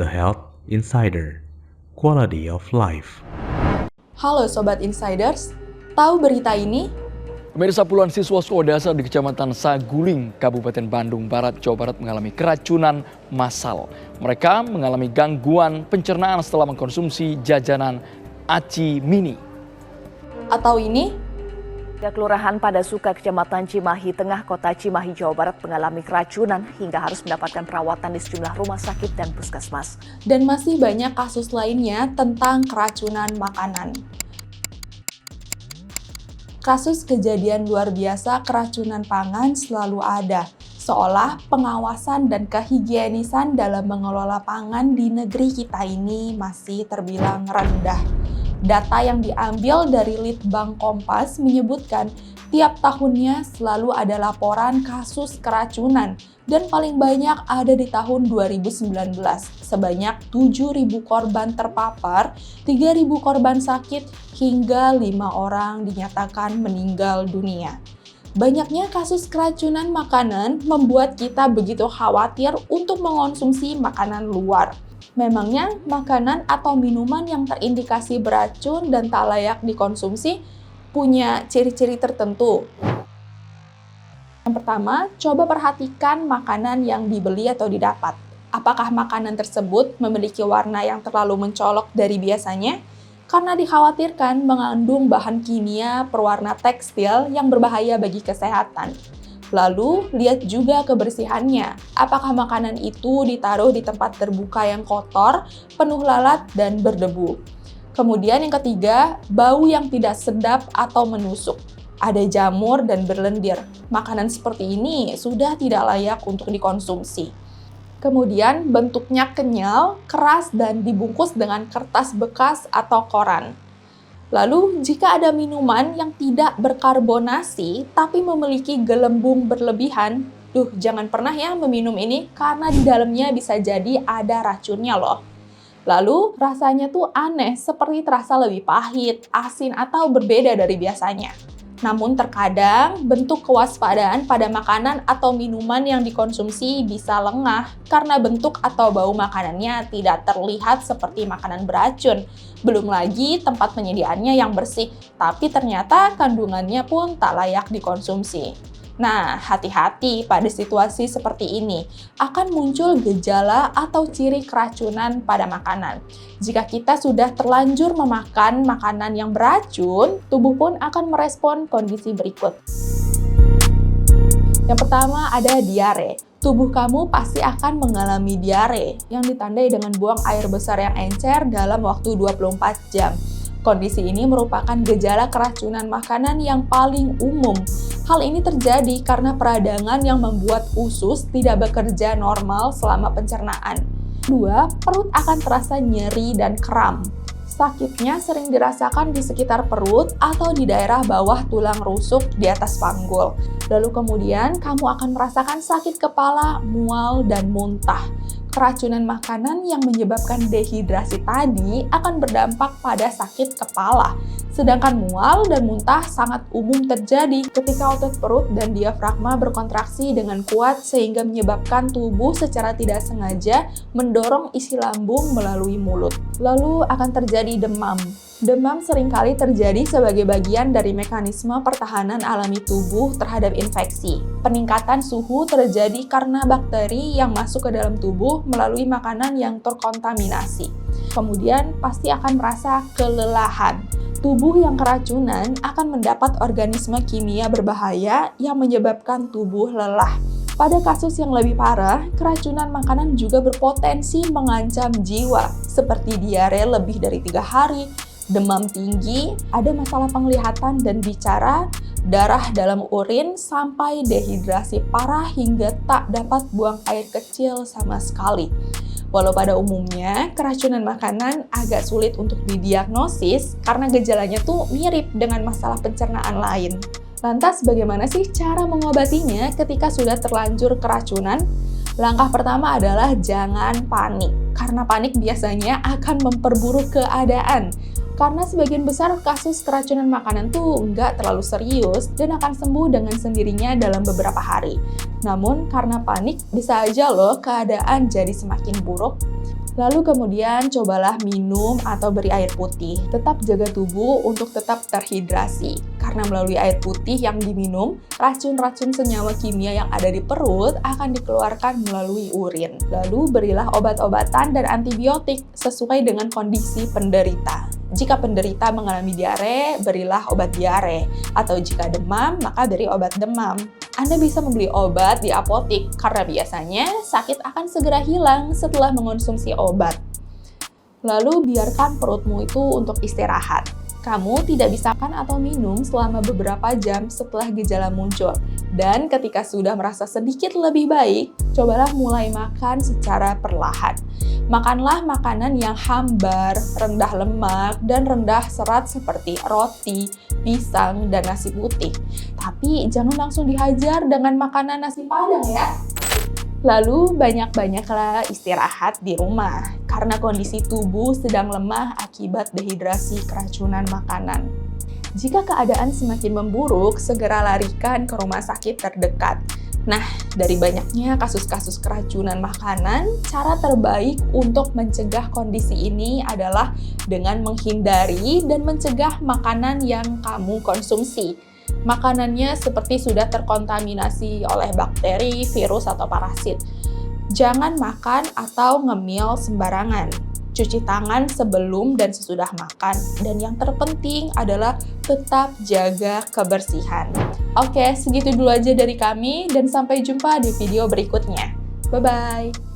The Health Insider, Quality of Life. Halo Sobat Insiders, tahu berita ini? Pemirsa, puluhan siswa sekolah dasar di Kecamatan Saguling, Kabupaten Bandung Barat, Jawa Barat mengalami keracunan massal. Mereka mengalami gangguan pencernaan setelah mengkonsumsi jajanan aci mini. Atau ini? Kelurahan Padasuka, Kecamatan Cimahi Tengah, Kota Cimahi, Jawa Barat mengalami keracunan hingga harus mendapatkan perawatan di sejumlah rumah sakit dan puskesmas. Dan masih banyak kasus lainnya tentang keracunan makanan. Kasus kejadian luar biasa keracunan pangan selalu ada, seolah pengawasan dan kehigienisan dalam mengelola pangan di negeri kita ini masih terbilang rendah. Data yang diambil dari Litbang Kompas menyebutkan tiap tahunnya selalu ada laporan kasus keracunan dan paling banyak ada di tahun 2019. Sebanyak 7.000 korban terpapar, 3.000 korban sakit, hingga 5 orang dinyatakan meninggal dunia. Banyaknya kasus keracunan makanan membuat kita begitu khawatir untuk mengonsumsi makanan luar. Memangnya makanan atau minuman yang terindikasi beracun dan tak layak dikonsumsi punya ciri-ciri tertentu? Yang pertama, coba perhatikan makanan yang dibeli atau didapat. Apakah makanan tersebut memiliki warna yang terlalu mencolok dari biasanya? Karena dikhawatirkan mengandung bahan kimia perwarna tekstil yang berbahaya bagi kesehatan. Lalu, lihat juga kebersihannya. Apakah makanan itu ditaruh di tempat terbuka yang kotor, penuh lalat, dan berdebu. Kemudian yang ketiga, bau yang tidak sedap atau menusuk. Ada jamur dan berlendir. Makanan seperti ini sudah tidak layak untuk dikonsumsi. Kemudian bentuknya kenyal, keras, dan dibungkus dengan kertas bekas atau koran. Lalu, jika ada minuman yang tidak berkarbonasi tapi memiliki gelembung berlebihan, jangan pernah ya meminum ini karena di dalamnya bisa jadi ada racunnya loh. Lalu, rasanya tuh aneh, seperti terasa lebih pahit, asin, atau berbeda dari biasanya. Namun terkadang bentuk kewaspadaan pada makanan atau minuman yang dikonsumsi bisa lengah karena bentuk atau bau makanannya tidak terlihat seperti makanan beracun. Belum lagi tempat penyediaannya yang bersih, tapi ternyata kandungannya pun tak layak dikonsumsi. Nah, hati-hati pada situasi seperti ini. Akan muncul gejala atau ciri keracunan pada makanan. Jika kita sudah terlanjur memakan makanan yang beracun, tubuh pun akan merespon kondisi berikut. Yang pertama ada diare. Tubuh kamu pasti akan mengalami diare yang ditandai dengan buang air besar yang encer dalam waktu 24 jam. Kondisi ini merupakan gejala keracunan makanan yang paling umum. Hal ini terjadi karena peradangan yang membuat usus tidak bekerja normal selama pencernaan. 2. Perut akan terasa nyeri dan kram. Sakitnya sering dirasakan di sekitar perut atau di daerah bawah tulang rusuk di atas panggul. Lalu kemudian kamu akan merasakan sakit kepala, mual, dan muntah. Keracunan makanan yang menyebabkan dehidrasi tadi akan berdampak pada sakit kepala. Sedangkan mual dan muntah sangat umum terjadi ketika otot perut dan diafragma berkontraksi dengan kuat sehingga menyebabkan tubuh secara tidak sengaja mendorong isi lambung melalui mulut. Lalu akan terjadi demam. Demam seringkali terjadi sebagai bagian dari mekanisme pertahanan alami tubuh terhadap infeksi. Peningkatan suhu terjadi karena bakteri yang masuk ke dalam tubuh melalui makanan yang terkontaminasi. Kemudian pasti akan merasa kelelahan. Tubuh yang keracunan akan mendapat organisme kimia berbahaya yang menyebabkan tubuh lelah. Pada kasus yang lebih parah, keracunan makanan juga berpotensi mengancam jiwa, seperti diare lebih dari 3 hari, demam tinggi, ada masalah penglihatan dan bicara, darah dalam urin, sampai dehidrasi parah hingga tak dapat buang air kecil sama sekali. Walau pada umumnya, keracunan makanan agak sulit untuk didiagnosis karena gejalanya tuh mirip dengan masalah pencernaan lain. Lantas bagaimana sih cara mengobatinya ketika sudah terlanjur keracunan? Langkah pertama adalah jangan panik, karena panik biasanya akan memperburuk keadaan. Karena sebagian besar kasus keracunan makanan tuh nggak terlalu serius dan akan sembuh dengan sendirinya dalam beberapa hari. Namun karena panik bisa aja loh keadaan jadi semakin buruk. Lalu kemudian cobalah minum atau beri air putih. Tetap jaga tubuh untuk tetap terhidrasi. Karena melalui air putih yang diminum, racun-racun senyawa kimia yang ada di perut akan dikeluarkan melalui urin. Lalu berilah obat-obatan dan antibiotik sesuai dengan kondisi penderita. Jika penderita mengalami diare, berilah obat diare. Atau jika demam, maka beri obat demam. Anda bisa membeli obat di apotik karena biasanya sakit akan segera hilang setelah mengonsumsi obat. Lalu biarkan perutmu itu untuk istirahat. Kamu tidak bisa makan atau minum selama beberapa jam setelah gejala muncul. Dan ketika sudah merasa sedikit lebih baik, cobalah mulai makan secara perlahan. Makanlah makanan yang hambar, rendah lemak, dan rendah serat seperti roti, pisang, dan nasi putih. Tapi jangan langsung dihajar dengan makanan nasi padang ya. Lalu banyak-banyaklah istirahat di rumah karena kondisi tubuh sedang lemah akibat dehidrasi keracunan makanan. Jika keadaan semakin memburuk, segera larikan ke rumah sakit terdekat. Nah, dari banyaknya kasus-kasus keracunan makanan, cara terbaik untuk mencegah kondisi ini adalah dengan menghindari dan mencegah makanan yang kamu konsumsi. Makanannya seperti sudah terkontaminasi oleh bakteri, virus, atau parasit. Jangan makan atau ngemil sembarangan. Cuci tangan sebelum dan sesudah makan. Dan yang terpenting adalah tetap jaga kebersihan. Oke, segitu dulu aja dari kami dan sampai jumpa di video berikutnya. Bye-bye!